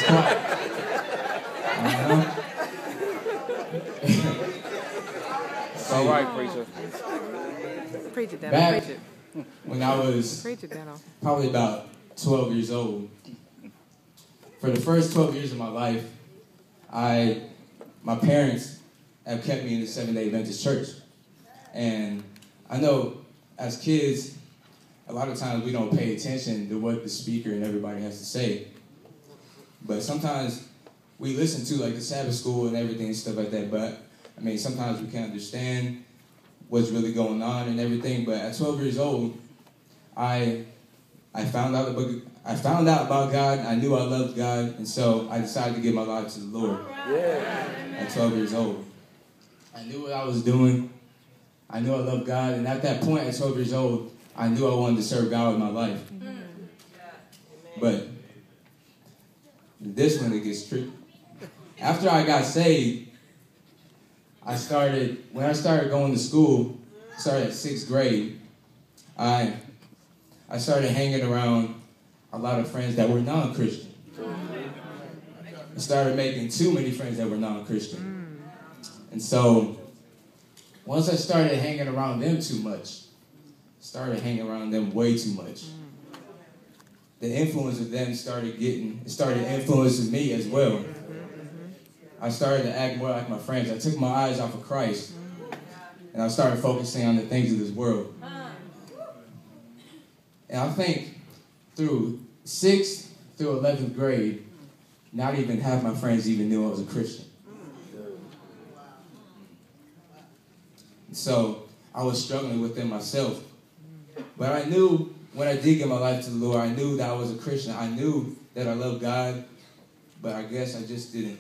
quiet. All right, preacher. Preach it, Dano. Back Preach it. when I was Preach it, Dano. probably about 12 years old, for the first 12 years of my life, my parents have kept me in the Seventh-day Adventist church. And I know as kids, a lot of times we don't pay attention to what the speaker and everybody has to say. But sometimes we listen to like the Sabbath school and everything and stuff like that. But I mean, sometimes we can't understand what's really going on and everything. But at 12 years old, I found out about God. I knew I loved God, and so I decided to give my life to the Lord. Yeah. At 12 years old, I knew what I was doing. I knew I loved God, and at that point, at 12 years old, I knew I wanted to serve God with my life. But this one, it gets tricky. After I got saved, when I started going to school, started at 6th grade, I started hanging around a lot of friends that were non-Christian. I started making too many friends that were non-Christian. And so, once I started hanging around them too much, started hanging around them way too much, the influence of them started influencing me as well. I started to act more like my friends. I took my eyes off of Christ, and I started focusing on the things of this world. And I think through 6th through 11th grade, not even half my friends even knew I was a Christian. So I was struggling with them myself. But I knew when I did give my life to the Lord, I knew that I was a Christian. I knew that I loved God, but I guess I just didn't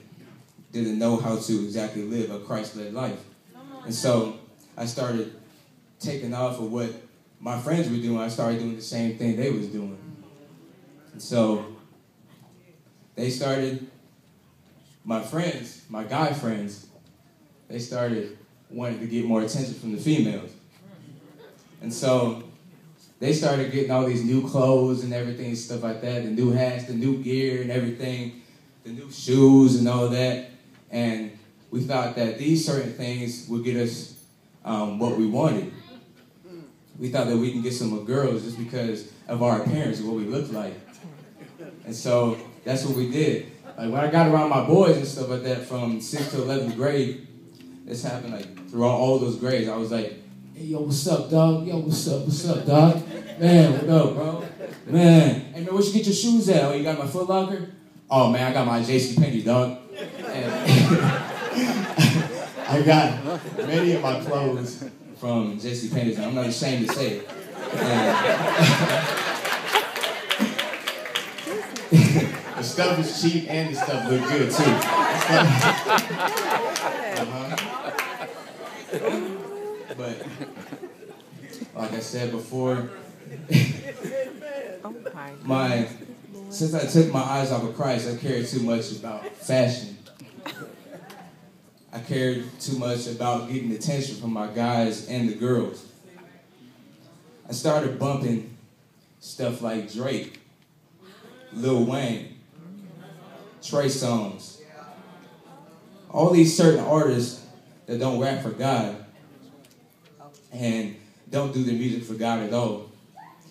know how to exactly live a Christ-led life. And so I started taking off of what my friends were doing. I started doing the same thing they was doing. And so they started, my friends, my guy friends, they started wanting to get more attention from the females. And so they started getting all these new clothes and everything, stuff like that, the new hats, the new gear and everything, the new shoes and all that. And we thought that these certain things would get us what we wanted. We thought that we can get some girls just because of our appearance and what we looked like. And so that's what we did. Like when I got around my boys and stuff like that from 6th to 11th grade, this happened like throughout all those grades. I was like, hey, yo, what's up, dog? Yo, what's up, dog? Man, what up, bro? Man, hey, man, where'd you get your shoes at? Oh, you got my Foot Locker? Oh, man, I got my JCPenney, dog. And I got many of my clothes from JCPenney's, and I'm not ashamed to say it. The stuff is cheap and the stuff look good, too. But, like I said before, since I took my eyes off of Christ, I cared too much about fashion. I cared too much about getting attention from my guys and the girls. I started bumping stuff like Drake, Lil Wayne, Trey Songz, all these certain artists that don't rap for God and don't do the music for God at all.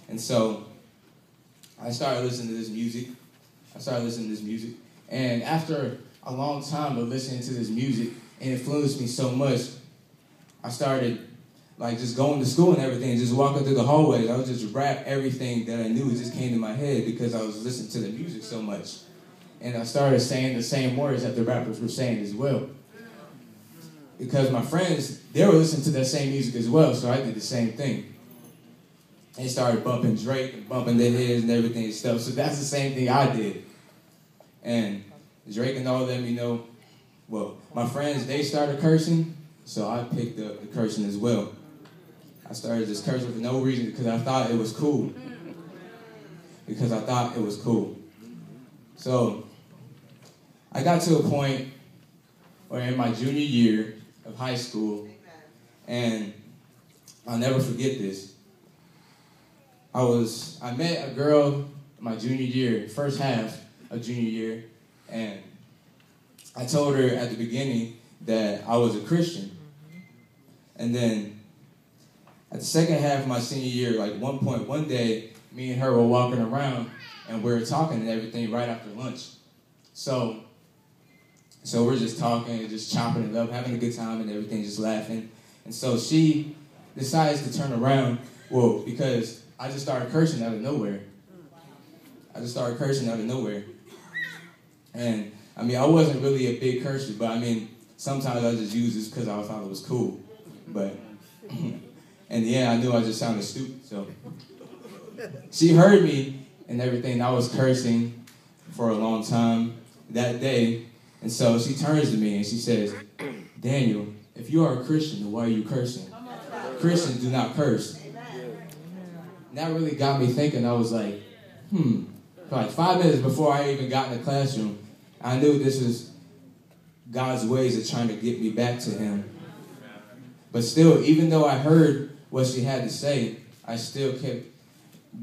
And so I started listening to this music. And after a long time of listening to this music, it influenced me so much, I started like just going to school and everything, just walking through the hallways. I would just rap everything that I knew. It just came to my head because I was listening to the music so much. And I started saying the same words that the rappers were saying as well. Because my friends, they were listening to that same music as well, so I did the same thing. They started bumping Drake and bumping their heads and everything and stuff, so that's the same thing I did. And Drake and all of them, well, my friends, they started cursing, so I picked up the cursing as well. I started just cursing for no reason because I thought it was cool. So I got to a point where in my junior year of high school, and I'll never forget this. I met a girl my junior year, first half of junior year, And I told her at the beginning that I was a Christian. And then at the second half of my senior year, like one day, me and her were walking around and we were talking and everything right after lunch. So we're just talking and just chopping it up, having a good time and everything, just laughing. And so she decides to turn around, well, because I just started cursing out of nowhere. And, I mean, I wasn't really a big cursor, but, I mean, sometimes I just used this because I thought it was cool. But in the end, I knew I just sounded stupid. So she heard me and everything. I was cursing for a long time that day. And so she turns to me and she says, Daniel, if you are a Christian, then why are you cursing? Christians do not curse. And that really got me thinking. I was like, For like 5 minutes before I even got in the classroom, I knew this was God's ways of trying to get me back to him. But still, even though I heard what she had to say, I still kept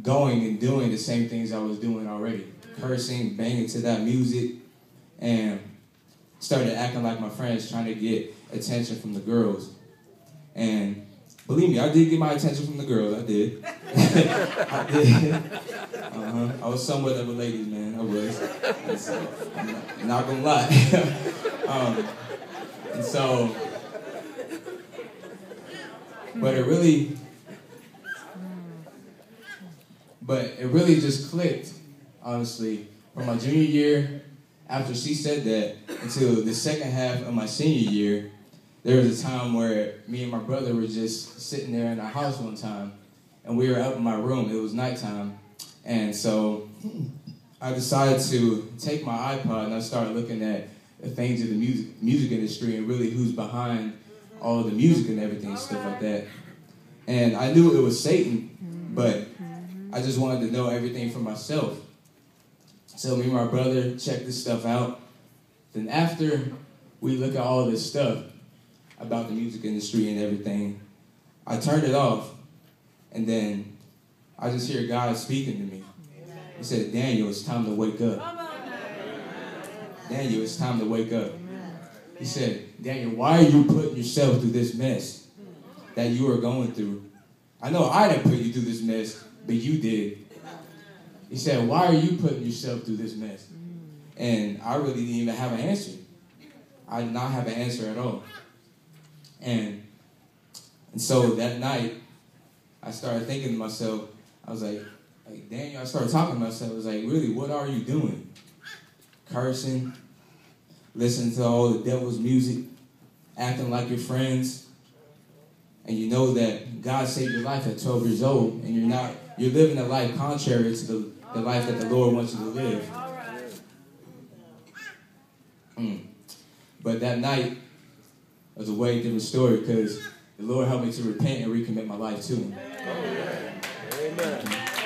going and doing the same things I was doing already. Cursing, banging to that music, and started acting like my friends, trying to get attention from the girls. And believe me, I did get my attention from the girls. I did. I did. I was somewhat of a ladies' man. I was. I'm not gonna lie. And so, but it really just clicked, honestly, from my junior year, after she said that, until the second half of my senior year. There was a time where me and my brother were just sitting there in our house one time, and we were up in my room. It was nighttime, and so I decided to take my iPod and I started looking at the things of the music industry and really who's behind all the music and everything, stuff like that. And I knew it was Satan, but I just wanted to know everything for myself. So me and my brother checked this stuff out. Then after we look at all this stuff about the music industry and everything, I turned it off, and then I just hear God speaking to me. He said, Daniel, it's time to wake up. Daniel, it's time to wake up. He said, Daniel, why are you putting yourself through this mess that you are going through? I know I didn't put you through this mess, but you did. He said, why are you putting yourself through this mess? And I really didn't even have an answer. I did not have an answer at all. And so that night, I started thinking to myself, I was like, Daniel, I started talking to myself. I was like, really, what are you doing? Cursing, listening to all the devil's music, acting like your friends, and you know that God saved your life at 12 years old, and you're living a life contrary to the life that the Lord wants you to live. But that night was a way different story, because the Lord helped me to repent and recommit my life to him. Amen.